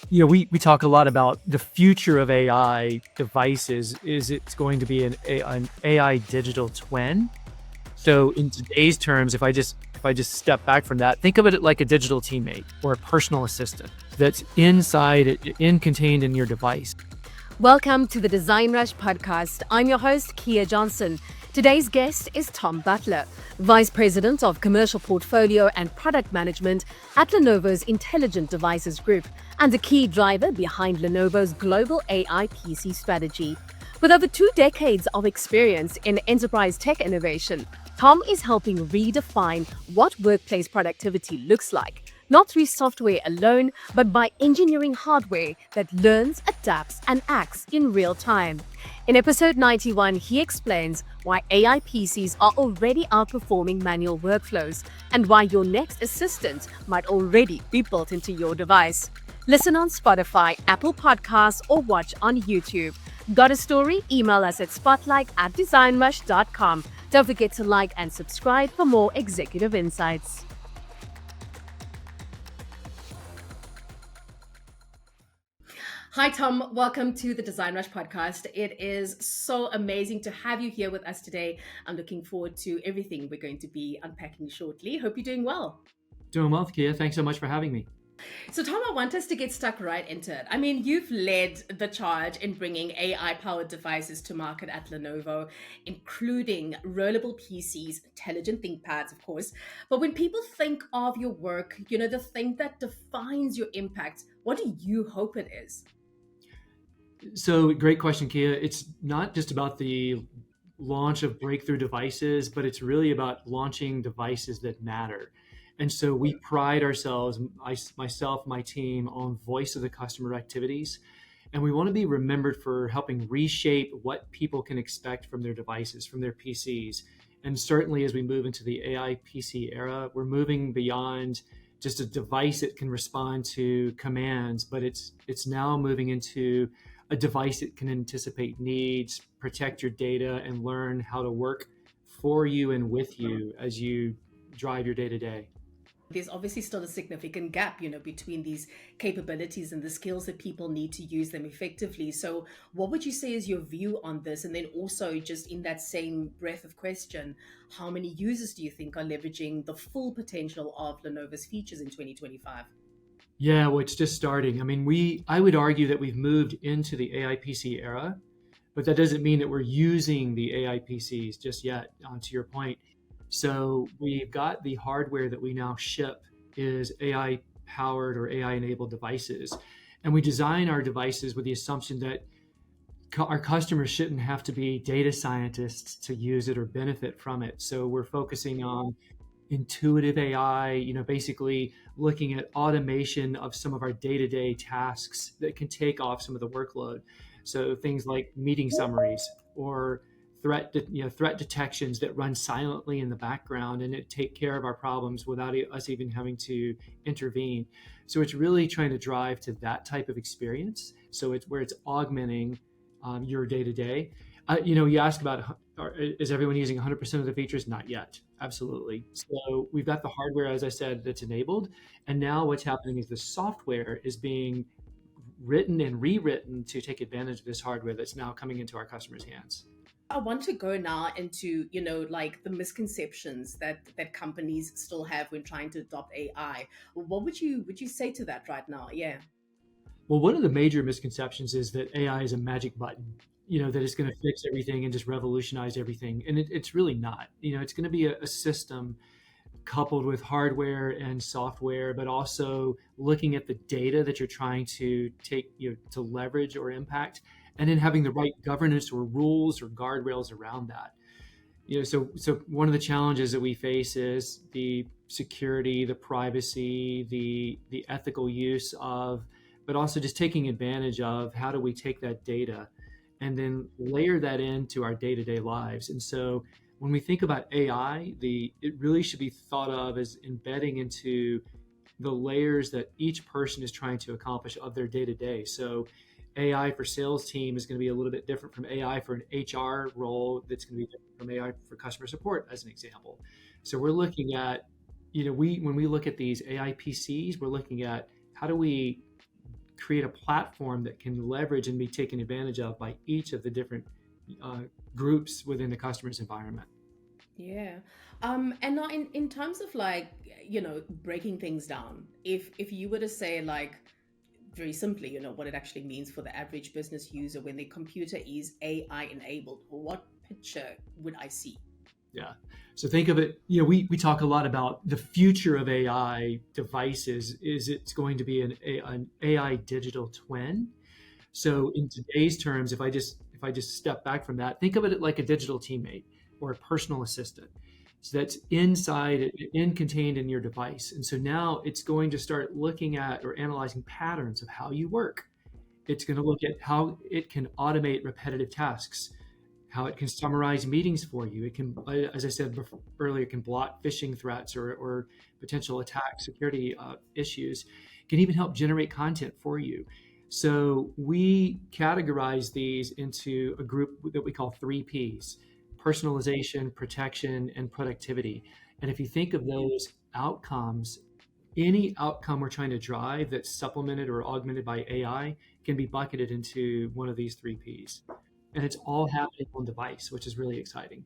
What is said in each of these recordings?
We talk a lot about the future of AI devices. Is it's going to be an AI digital twin? So in today's terms, if I just step back from that, think of it like a digital teammate or a personal assistant that's contained in your device. Welcome to the DesignRush Podcast. I'm your host, Kia Johnson. Today's guest is Tom Butler, Vice President of Commercial Portfolio and Product Management at Lenovo's Intelligent Devices Group and a key driver behind Lenovo's global AI PC strategy. With over 2 decades of experience in enterprise tech innovation, Tom is helping redefine what workplace productivity looks like, not through software alone, but by engineering hardware that learns, adapts, and acts in real time. In episode 91, he explains why AI PCs are already outperforming manual workflows and why your next assistant might already be built into your device. Listen on Spotify, Apple Podcasts, or watch on YouTube. Got a story? Email us at spotlight@designrush.com. Don't forget to like and subscribe for more executive insights. Hi, Tom. Welcome to the DesignRush Podcast. It is so amazing to have you here with us today. I'm looking forward to everything we're going to be unpacking shortly. Hope you're doing well. Doing well, Kia. Thanks so much for having me. So, Tom, I want us to get stuck right into it. I mean, you've led the charge in bringing AI-powered devices to market at Lenovo, including rollable PCs, intelligent ThinkPads, of course. But when people think of your work, the thing that defines your impact, what do you hope it is? So great question, Kia. It's not just about the launch of breakthrough devices, but it's really about launching devices that matter. And so we pride ourselves, myself, my team, on voice of the customer activities. And we want to be remembered for helping reshape what people can expect from their devices, from their PCs. And certainly as we move into the AI PC era, we're moving beyond just a device that can respond to commands, but it's now moving into a device that can anticipate needs, protect your data, and learn how to work for you and with you as you drive your day to day. There's obviously still a significant gap, between these capabilities and the skills that people need to use them effectively. So what would you say is your view on this? And then also just in that same breath of question, how many users do you think are leveraging the full potential of Lenovo's features in 2025? Yeah, well, it's just starting. I mean, I would argue that we've moved into the AI PC era, but that doesn't mean that we're using the AI PCs just yet, to your point. So we've got the hardware that we now ship is AI powered or AI enabled devices. And we design our devices with the assumption that our customers shouldn't have to be data scientists to use it or benefit from it. So we're focusing on intuitive AI, basically looking at automation of some of our day-to-day tasks that can take off some of the workload. So things like meeting summaries or threat detections that run silently in the background and it take care of our problems without us even having to intervene. So it's really trying to drive to that type of experience. So it's where it's augmenting your day-to-day. You asked about, is everyone using 100% of the features? Not yet. Absolutely. So we've got the hardware, as I said, that's enabled. And now what's happening is the software is being written and rewritten to take advantage of this hardware that's now coming into our customers' hands. I want to go now into, like the misconceptions that companies still have when trying to adopt AI. What would you say to that right now? Yeah. Well, one of the major misconceptions is that AI is a magic button, that it's going to fix everything and just revolutionize everything. And it's really not. It's going to be a system coupled with hardware and software, but also looking at the data that you're trying to take, to leverage or impact, and then having the right governance or rules or guardrails around that. So one of the challenges that we face is the security, the privacy, the ethical use of, but also just taking advantage of how do we take that data and then layer that into our day-to-day lives. And so when we think about AI, it really should be thought of as embedding into the layers that each person is trying to accomplish of their day-to-day. So AI for sales team is going to be a little bit different from AI for an HR role that's going to be different from AI for customer support, as an example. So we're looking at, when we look at these AI PCs, we're looking at how do we create a platform that can leverage and be taken advantage of by each of the different groups within the customer's environment. Yeah. And now in terms of like, breaking things down, if you were to say like very simply, what it actually means for the average business user when their computer is AI enabled, what picture would I see? Yeah. So think of it, we talk a lot about the future of AI devices is it's going to be an AI digital twin. So in today's terms, if I just step back from that, think of it like a digital teammate or a personal assistant. So that's contained in your device. And so now it's going to start looking at or analyzing patterns of how you work. It's going to look at how it can automate repetitive tasks, how it can summarize meetings for you. It can, as I said earlier, it can block phishing threats or potential attack security issues. It can even help generate content for you. So we categorize these into a group that we call 3Ps: personalization, protection, and productivity. And if you think of those outcomes, any outcome we're trying to drive that's supplemented or augmented by AI can be bucketed into one of these 3Ps. And it's all happening on device, which is really exciting.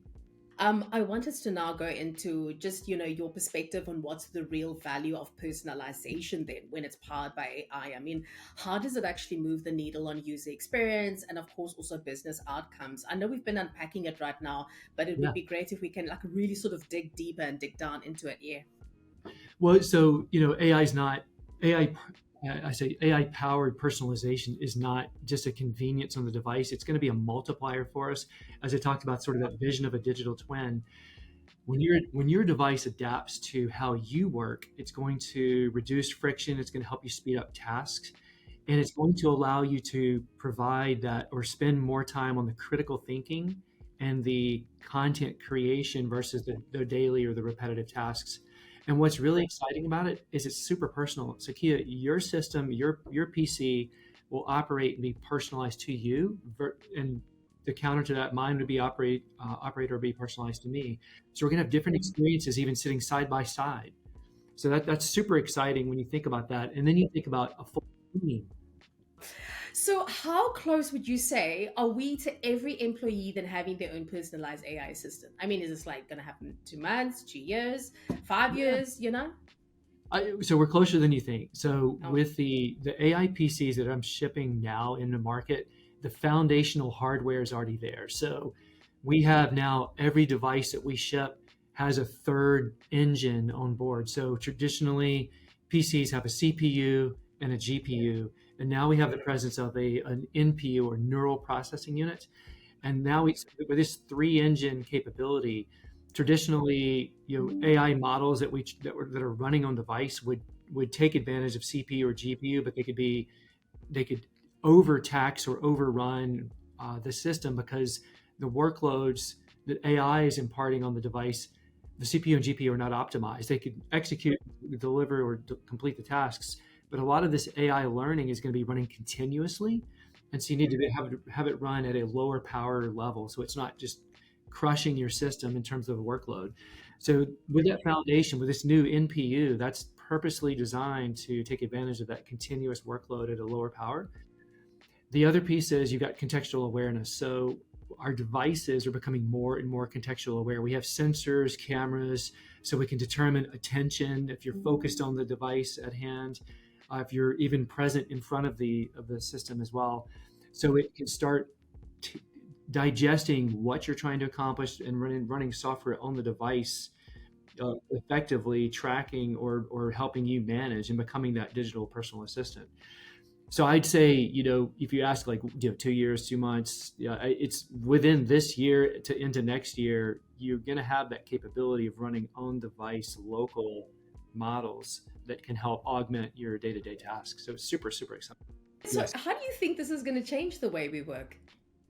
I want us to now go into just, your perspective on what's the real value of personalization then when it's powered by AI. I mean, how does it actually move the needle on user experience and of course also business outcomes? I know we've been unpacking it right now, but it would be great if we can like really sort of dig deeper and dig down into it. Yeah. Well, so, AI is not AI. I say AI powered personalization is not just a convenience on the device. It's going to be a multiplier for us. As I talked about, sort of that vision of a digital twin. When your device adapts to how you work, it's going to reduce friction. It's going to help you speed up tasks, and it's going to allow you to provide that or spend more time on the critical thinking and the content creation versus the daily or the repetitive tasks. And what's really exciting about it is it's super personal. So Kia, your system, your PC will operate and be personalized to you, and the counter to that, mine would be operate or be personalized to me. So we're gonna have different experiences, even sitting side by side. So that's super exciting when you think about that. And then you think about a full team. So how close would you say are we to every employee then having their own personalized AI assistant? I mean, is this like going to happen 2 months, 2 years, 5 years, So we're closer than you think. So with the AI PCs that I'm shipping now in the market, the foundational hardware is already there. So we have now every device that we ship has a third engine on board. So traditionally, PCs have a CPU and a GPU, and now we have the presence of an NPU or neural processing unit. And now with this 3-engine capability, traditionally, AI models that are running on device would take advantage of CPU or GPU, but they could overtax or overrun the system because the workloads that AI is imparting on the device, the CPU and GPU are not optimized. They could execute, deliver, or complete the tasks, but a lot of this AI learning is going to be running continuously, and so you need to have it run at a lower power level, so it's not just crushing your system in terms of workload. So with that foundation, with this new NPU, that's purposely designed to take advantage of that continuous workload at a lower power. The other piece is you've got contextual awareness. So our devices are becoming more and more contextual aware. We have sensors, cameras, so we can determine attention if you're focused on the device at hand, if you're even present in front of the system as well. So it can start digesting what you're trying to accomplish and running software on the device, effectively tracking or helping you manage and becoming that digital personal assistant. So I'd say, if you ask 2 years, 2 months, it's within this year to into next year, you're going to have that capability of running on device local models that can help augment your day-to-day tasks. So it's super, super exciting. So yes. How do you think this is going to change the way we work?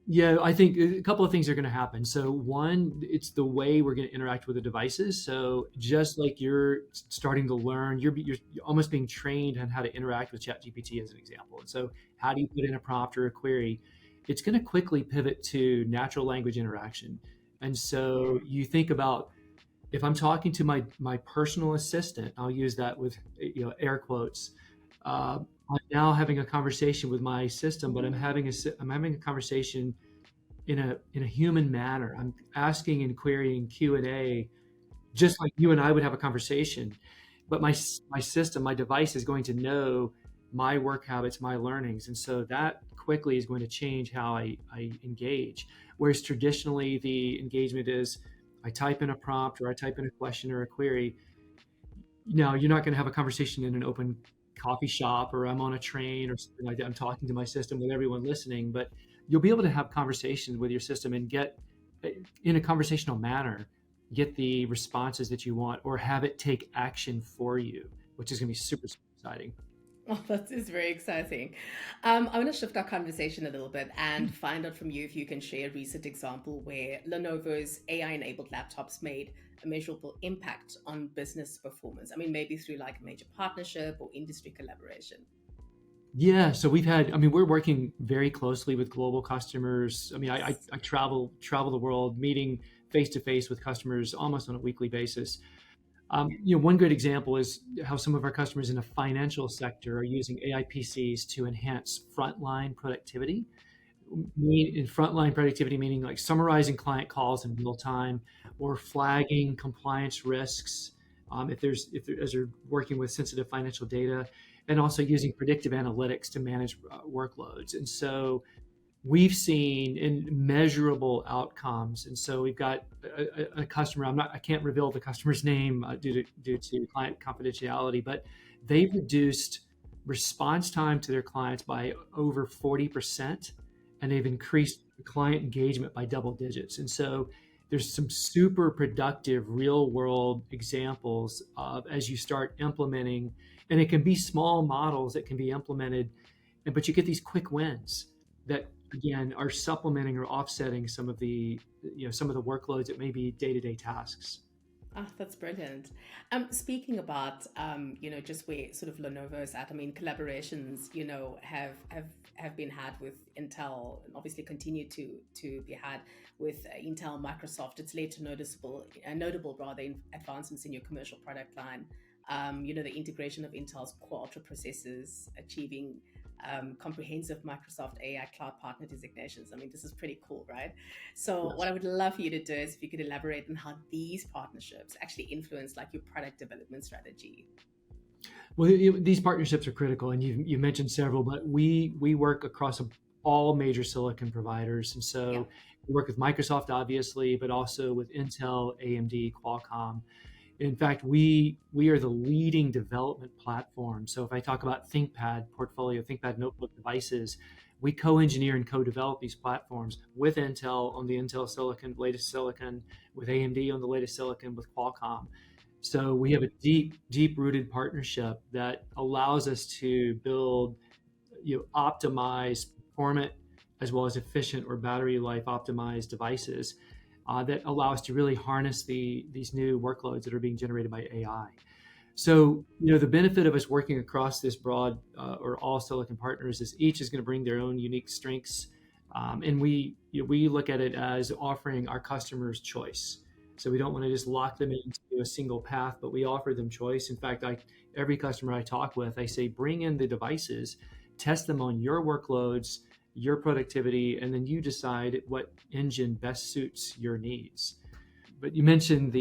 Yeah, I think a couple of things are going to happen. So one, it's the way we're going to interact with the devices. So just like you're starting to learn, you're almost being trained on how to interact with ChatGPT as an example. And so how do you put in a prompt or a query? It's going to quickly pivot to natural language interaction. And so you think about, if I'm talking to my personal assistant, I'll use that with air quotes, I'm now having a conversation with my system, but I'm having a conversation in a human manner. I'm asking and querying Q&A just like you and I would have a conversation. But my system, my device is going to know my work habits, my learnings. And so that quickly is going to change how I engage. Whereas traditionally the engagement is I type in a prompt or I type in a question or a query. No, you're not going to have a conversation in an open coffee shop or I'm on a train or something like that. I'm talking to my system with everyone listening, but you'll be able to have conversations with your system and get in a conversational manner, get the responses that you want or have it take action for you, which is going to be super, super exciting. Oh, that is very exciting. I want to shift our conversation a little bit and find out from you if you can share a recent example where Lenovo's AI-enabled laptops made a measurable impact on business performance. I mean, maybe through like a major partnership or industry collaboration. Yeah, so we're working very closely with global customers. I mean, I travel the world, meeting face to face with customers almost on a weekly basis. One great example is how some of our customers in the financial sector are using AI PCs to enhance frontline productivity. In frontline productivity, meaning like summarizing client calls in real time or flagging compliance risks as they're working with sensitive financial data, and also using predictive analytics to manage workloads. And so we've seen in measurable outcomes. And so we've got a customer. I can't reveal the customer's name due to client confidentiality, but they've reduced response time to their clients by over 40%, and they've increased client engagement by double digits. And so there's some super productive real world examples of as you start implementing, and it can be small models that can be implemented, but you get these quick wins that again are supplementing or offsetting some of the workloads that may be day-to-day tasks. Ah, that's brilliant. Speaking about, just where sort of Lenovo's at, I mean, collaborations, have been had with Intel and obviously continue to be had with Intel, Microsoft. It's led to notable rather advancements in your commercial product line. The integration of Intel's Core Ultra processors, achieving comprehensive Microsoft AI Cloud Partner designations. I mean, this is pretty cool, right? So Yes. what I would love for you to do is if you could elaborate on how these partnerships actually influence like your product development strategy. Well, these partnerships are critical, and you mentioned several, but we work across all major silicon providers, and Yeah. so we work with Microsoft, obviously, but also with Intel, AMD, Qualcomm. In fact, we are the leading development platform. So if I talk about ThinkPad portfolio, ThinkPad notebook devices, we co-engineer and co-develop these platforms with Intel on the Intel silicon, latest silicon, with AMD on the latest silicon, with Qualcomm. So we have a deep rooted partnership that allows us to build, optimized, performant, as well as efficient or battery life optimized devices that allow us to really harness these new workloads that are being generated by AI. So, the benefit of us working across this broad or all silicon partners is each is going to bring their own unique strengths, and we look at it as offering our customers choice. So we don't want to just lock them into a single path, but we offer them choice. In fact, every customer I talk with, I say, bring in the devices, test them on your workloads, your productivity, and then you decide what engine best suits your needs. But you mentioned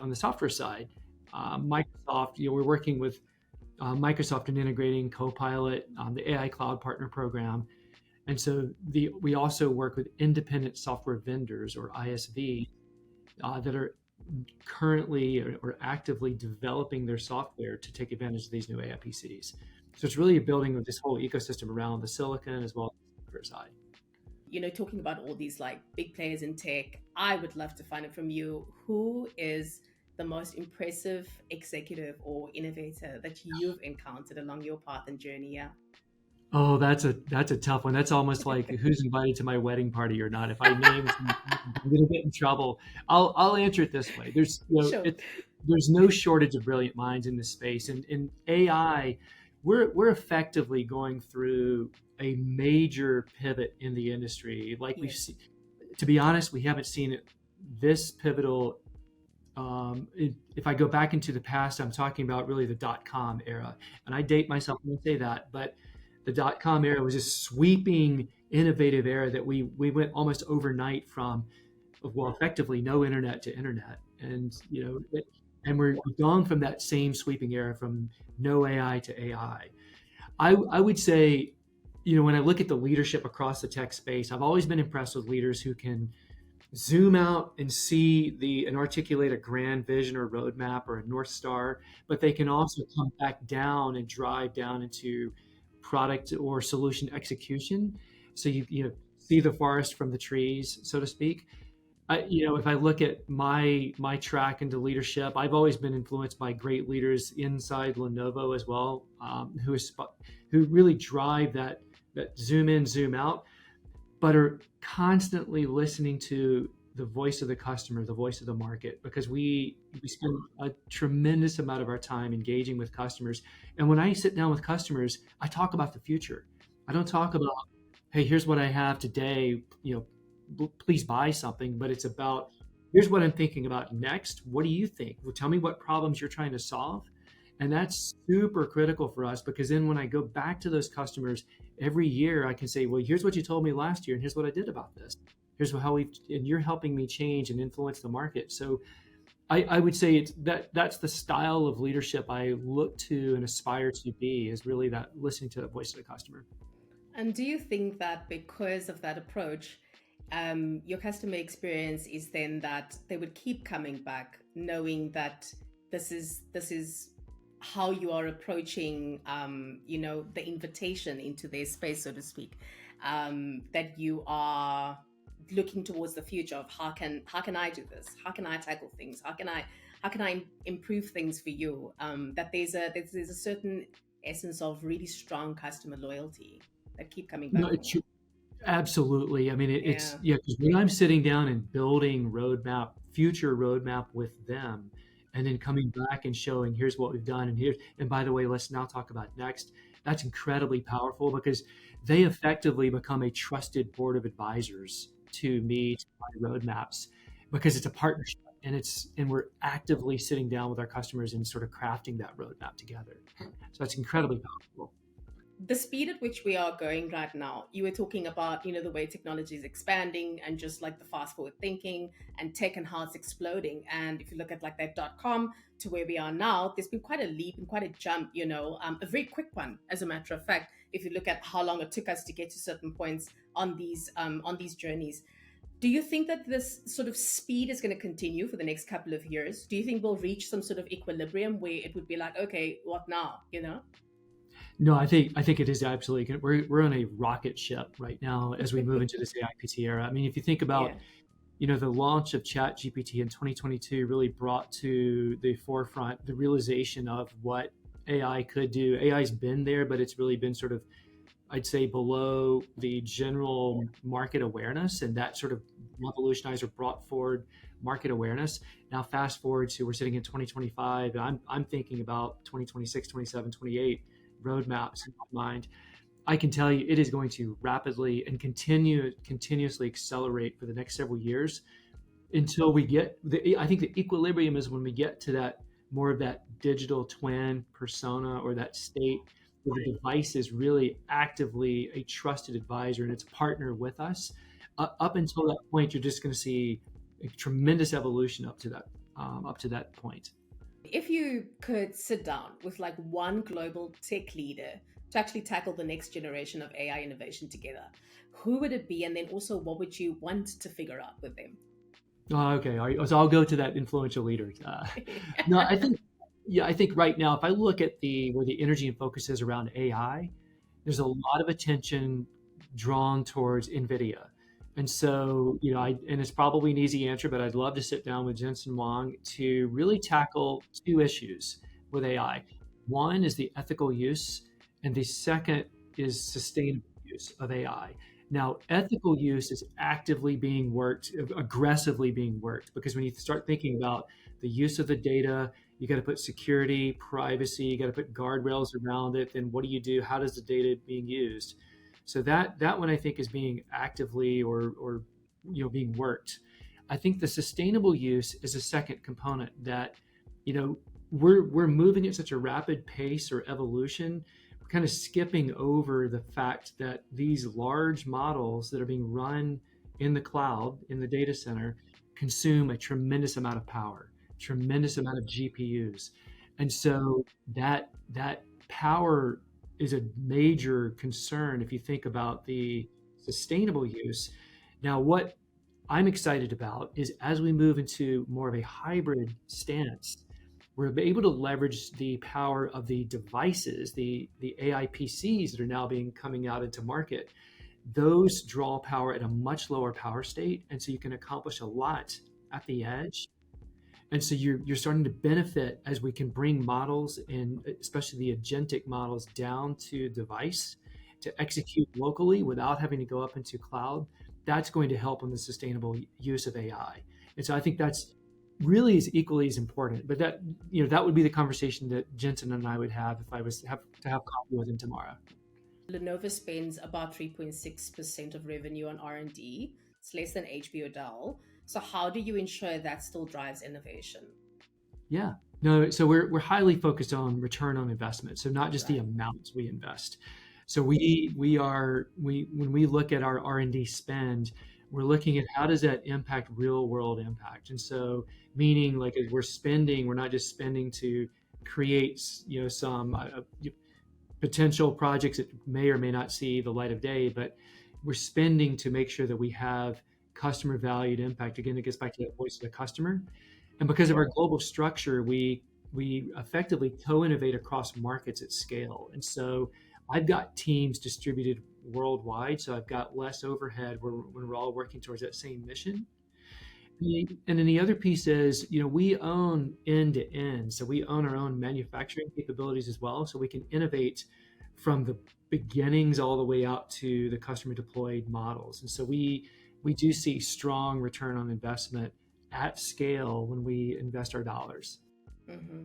on the software side, Microsoft. We're working with Microsoft in integrating Copilot, the AI Cloud Partner Program, and so we also work with independent software vendors or ISV that are currently or actively developing their software to take advantage of these new AI PCs. So it's really building this whole ecosystem around the silicon as well as the software side. Talking about all these like big players in tech, I would love to find it from you. Who is the most impressive executive or innovator that you've encountered along your path and journey? Yeah. Oh, that's a tough one. That's almost like who's invited to my wedding party or not. If I name some, I'm gonna get in trouble. I'll answer it this way. Sure. There's no shortage of brilliant minds in this space, and in AI, we're effectively going through a major pivot in the industry. Like we've Yes. seen, to be honest, we haven't seen it this pivotal if I go back into the past, I'm talking about really the dot-com era. And I date myself when I say that, but the dot-com era was this sweeping, innovative era that we went almost overnight from, well, effectively no internet to internet. And, and we've gone from that same sweeping era from no AI to AI. I would say, when I look at the leadership across the tech space, I've always been impressed with leaders who can zoom out and see and articulate a grand vision or roadmap or a North Star, but they can also come back down and drive down into product or solution execution. So you see the forest from the trees, so to speak. If I look at my track into leadership, I've always been influenced by great leaders inside Lenovo as well, who really drive that zoom in, zoom out, but are constantly listening to the voice of the customer, the voice of the market, because we spend a tremendous amount of our time engaging with customers. And when I sit down with customers, I talk about the future. I don't talk about, hey, here's what I have today, please buy something, but it's about, here's what I'm thinking about next. What do you think? Well, tell me what problems you're trying to solve. And that's super critical for us, because then when I go back to those customers every year, I can say, well, here's what you told me last year, and here's what I did about this. Here's how and you're helping me change and influence the market. So I would say that's the style of leadership I look to and aspire to be, is really that listening to the voice of the customer. And do you think that because of that approach, your customer experience is then that they would keep coming back, knowing that this is how you are approaching, the invitation into their space, so to speak, that you are looking towards the future of how can I do this? How can I tackle things? How can I improve things for you? That there's a certain essence of really strong customer loyalty that keep coming back. No, absolutely. I mean, because when I'm sitting down and building future roadmap with them, and then coming back and showing, here's what we've done, and by the way, let's now talk about next. That's incredibly powerful, because they effectively become a trusted board of advisors to me, to my roadmaps, because it's a partnership, and we're actively sitting down with our customers and sort of crafting that roadmap together. So that's incredibly powerful. The speed at which we are going right now, you were talking about, the way technology is expanding, and just like the fast forward thinking and tech and how it's exploding. And if you look at like that .com to where we are now, there's been quite a leap and quite a jump, a very quick one, as a matter of fact, if you look at how long it took us to get to certain points on these journeys. Do you think that this sort of speed is going to continue for the next couple of years? Do you think we'll reach some sort of equilibrium where it would be like, okay, what now, No, I think it is absolutely. We're on a rocket ship right now as we move into this AIPT era. I mean, if you think about, the launch of ChatGPT in 2022 really brought to the forefront the realization of what AI could do. AI's been there, but it's really been sort of, I'd say, below the general market awareness, and that sort of revolutionized or brought forward market awareness. Now, fast forward to, we're sitting in 2025, and I'm thinking about 2026, 27, 28 roadmaps in my mind. I can tell you it is going to rapidly and continuously accelerate for the next several years until we get I think the equilibrium is when we get to that more of that digital twin persona, or that state where the device is really actively a trusted advisor and it's a partner with us. Up until that point, you're just going to see a tremendous evolution up to that point. If you could sit down with like one global tech leader to actually tackle the next generation of AI innovation together, who would it be? And then also, what would you want to figure out with them? Okay, so I'll go to that influential leader. No, I think right now, if I look at where the energy and focus is around AI, there's a lot of attention drawn towards NVIDIA. And so, and it's probably an easy answer, but I'd love to sit down with Jensen Huang to really tackle two issues with AI. One is the ethical use, and the second is sustainable use of AI. Now, ethical use is aggressively being worked, because when you start thinking about the use of the data, you got to put security, privacy, you got to put guardrails around it. Then what do you do? How does the data being used? So that one I think is being actively or being worked. I think the sustainable use is a second component that, we're moving at such a rapid pace or evolution. We're kind of skipping over the fact that these large models that are being run in the cloud, in the data center, consume a tremendous amount of power, tremendous amount of GPUs. And so that power is a major concern if you think about the sustainable use. Now, what I'm excited about is as we move into more of a hybrid stance, we're able to leverage the power of the devices, the AI PCs that are now coming out into market. Those draw power at a much lower power state, and so you can accomplish a lot at the edge. And so you're starting to benefit as we can bring models, and especially the agentic models, down to device to execute locally without having to go up into cloud. That's going to help on the sustainable use of AI. And so I think that's really is equally as important. But that would be the conversation that Jensen and I would have if I was to have coffee with him tomorrow. Lenovo spends about 3.6% of revenue on R&D. It's less than HP or Dell. So how do you ensure that still drives innovation? Yeah, no. So we're highly focused on return on investment. So not just the amounts we invest. So when we look at our R&D spend, we're looking at how does that impact real world impact. And so meaning like as we're spending, we're not just spending to create some potential projects that may or may not see the light of day, but we're spending to make sure that we have customer valued impact. Again, it gets back to that voice of the customer. And because of our global structure, we effectively co-innovate across markets at scale. And so I've got teams distributed worldwide, so I've got less overhead when we're all working towards that same mission. And then the other piece is, we own end to end. So we own our own manufacturing capabilities as well. So we can innovate from the beginnings all the way out to the customer deployed models. And so we do see strong return on investment at scale when we invest our dollars. Mm-hmm.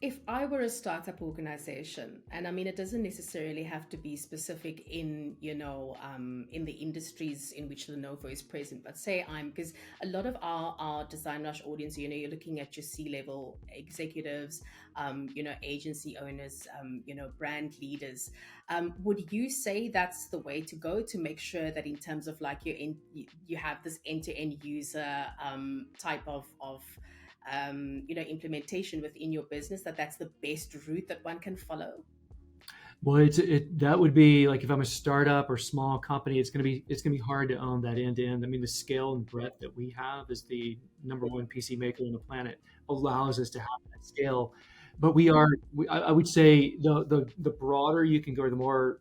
If I were a startup organization, and I mean, it doesn't necessarily have to be specific in, in the industries in which Lenovo is present, but say because a lot of our DesignRush audience, you're looking at your C-level executives, agency owners, brand leaders. Would you say that's the way to go to make sure that in terms of like you have this end-to-end user type of implementation within your business, that's the best route that one can follow? Well, that would be like if I'm a startup or small company, it's gonna be hard to own that end to end. I mean, the scale and breadth that we have as the number one PC maker on the planet allows us to have that scale. But I would say the broader you can go, the more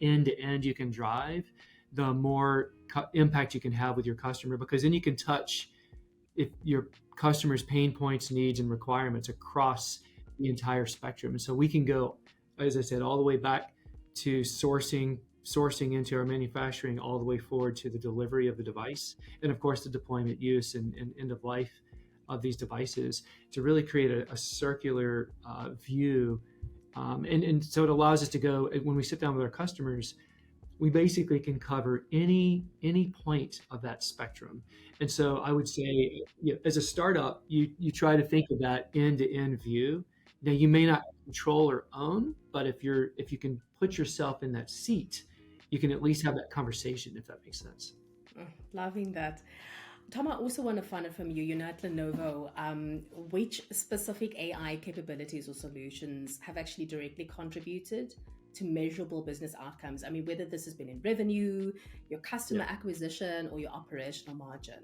end to end you can drive, the more impact you can have with your customer, because then you can touch if your customers' pain points, needs, and requirements across the entire spectrum. And so we can go, as I said, all the way back to sourcing into our manufacturing, all the way forward to the delivery of the device, and of course the deployment, use, and end of life of these devices, to really create a circular view. And so it allows us to go, when we sit down with our customers, we basically can cover any point of that spectrum. And so I would say, as a startup, you try to think of that end-to-end view. Now, you may not control or own, but if you can put yourself in that seat, you can at least have that conversation, if that makes sense. Loving that. Tom, I also want to find out from you, at Lenovo, which specific AI capabilities or solutions have actually directly contributed to measurable business outcomes? I mean, whether this has been in revenue, your customer acquisition, or your operational margin.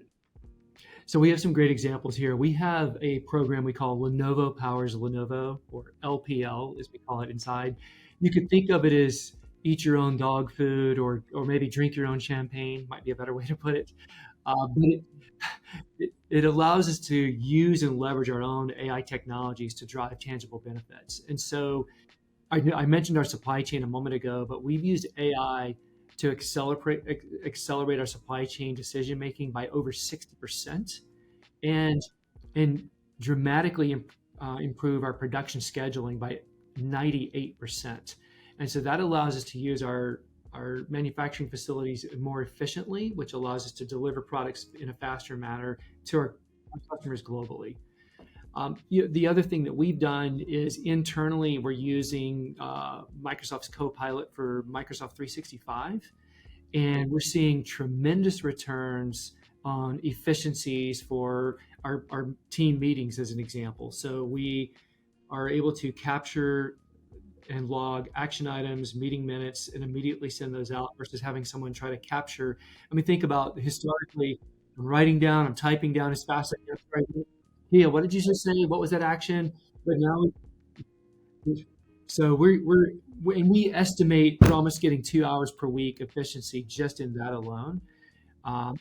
So we have some great examples here. We have a program we call Lenovo Powers Lenovo, or LPL, as we call it inside. You could think of it as eat your own dog food, or maybe drink your own champagne, might be a better way to put it. But it allows us to use and leverage our own AI technologies to drive tangible benefits. And so I mentioned our supply chain a moment ago, but we've used AI to accelerate our supply chain decision making by over 60%, and dramatically improve our production scheduling by 98%. And so that allows us to use our our manufacturing facilities more efficiently, which allows us to deliver products in a faster manner to our customers globally. The other thing that we've done is internally we're using Microsoft's Copilot for Microsoft 365, and we're seeing tremendous returns on efficiencies for our team meetings, as an example. So we are able to capture and log action items, meeting minutes, and immediately send those out versus having someone try to capture. I mean, think about historically, I'm writing down, I'm typing down as fast as I can. Yeah, what did you just say? What was that action? But now, so we estimate we're almost getting 2 hours per week efficiency just in that alone. Um,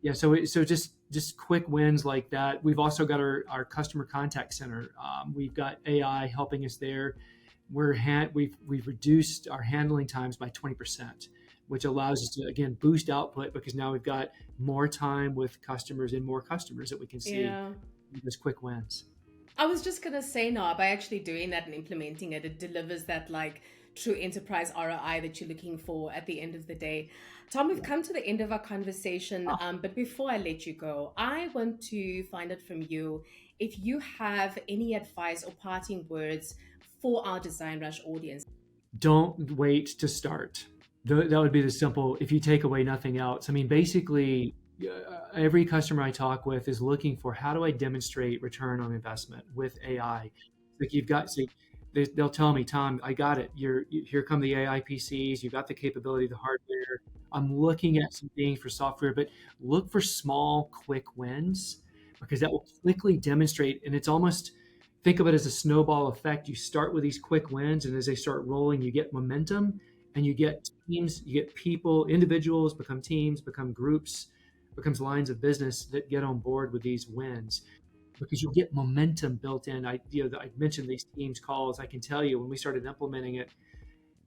yeah, so just quick wins like that. We've also got our customer contact center. We've got AI helping us there. We've reduced our handling times by 20%, which allows us to again boost output because now we've got more time with customers and more customers that we can see. Yeah. Those quick wins. I was just going to say, no, by actually doing that and implementing it, it delivers that like true enterprise ROI that you're looking for at the end of the day. Tom, we've come to the end of our conversation, but before I let you go, I want to find out from you if you have any advice or parting words for our DesignRush audience. Don't wait to start. That would be the simple, if you take away nothing else. I mean, basically, every customer I talk with is looking for how do I demonstrate return on investment with AI? Like they'll tell me, Tom, I got it. Here come the AI PCs. You've got the capability, the hardware. I'm looking at some things for software, but look for small, quick wins because that will quickly demonstrate. And it's almost, think of it as a snowball effect. You start with these quick wins, and as they start rolling, you get momentum and you get teams, you get people, individuals become teams, become groups, becomes lines of business that get on board with these wins because you'll get momentum built in. I mentioned these teams calls. I can tell you when we started implementing it,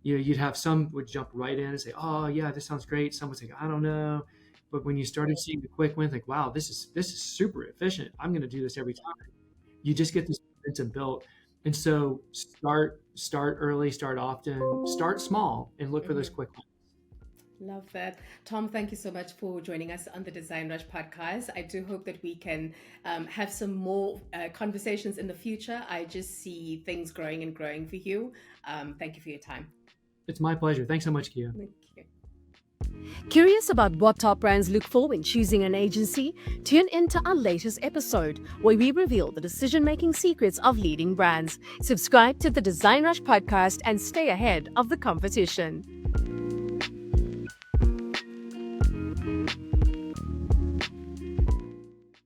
you'd have some would jump right in and say, "Oh yeah, this sounds great." Some would say, "I don't know." But when you started seeing the quick wins, like, "Wow, this is super efficient. I'm going to do this every time." You just get this momentum built. And so start early, start often, start small, and look for those quick wins. Love that. Tom, thank you so much for joining us on the DesignRush podcast. I do hope that we can have some more conversations in the future. I just see things growing and growing for you. Thank you for your time. It's my pleasure. Thanks so much, Kia. Thank you. Curious about what top brands look for when choosing an agency? Tune into our latest episode where we reveal the decision-making secrets of leading brands. Subscribe to the DesignRush podcast and stay ahead of the competition.